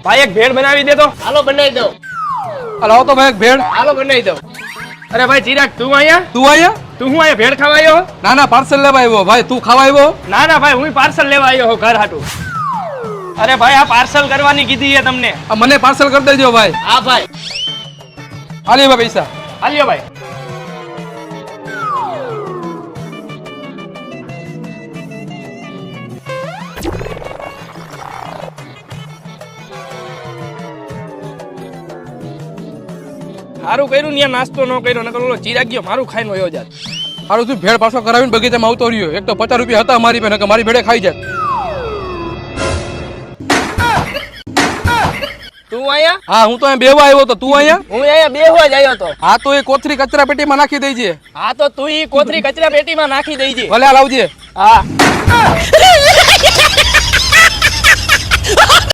ભાઈ એક ભેળ બનાવી દે તો. હાલો બનાવી દો. લાવો તો ભાઈ એક ભેળ. હાલો બનાવી દો. અરે ભાઈ ચિરાગ તું અહીંયા? તું અહીંયા? તું હું અહીંયા ભેળ ખાવા આવ્યો? ના ના પાર્સલ લેવા આવ્યો ભાઈ. તું ખાવા આવ્યો? ના ના ભાઈ હું પાર્સલ લેવા આવ્યો હું ઘર હાટું. અરે ભાઈ આ પાર્સલ કરવાની કીધી છે તમને. મને પાર્સલ કરી દેજો ભાઈ. હા ભાઈ. આલી ભાઈ પૈસા. હાલ્યો ભાઈ. સારું કર્યું ને નાસ્તો ન કર્યો નકર ઓલો ચિરાગ ગયો મારું ખાઈને વયો જાત. સારું તું ભેળ પાછો કરાવીને બગીચામાં આવતો રહ્યો. એક તો 50 રૂપિયા હતા મારી પાસે, મારી ભેળે ખાઈ જાત. તું અહીંયા? હા હું તો અહીંયા બેવા આવ્યો તો. તું અહીંયા? હું અહીંયા બેહવા જ આવ્યો તો. હા તો એ કોથરી કચરા પેટીમાં નાખી દેજે. હા તો તું ઈ કોથરી કચરા પેટીમાં નાખી દેજે. ભલે આ લાવજે. હા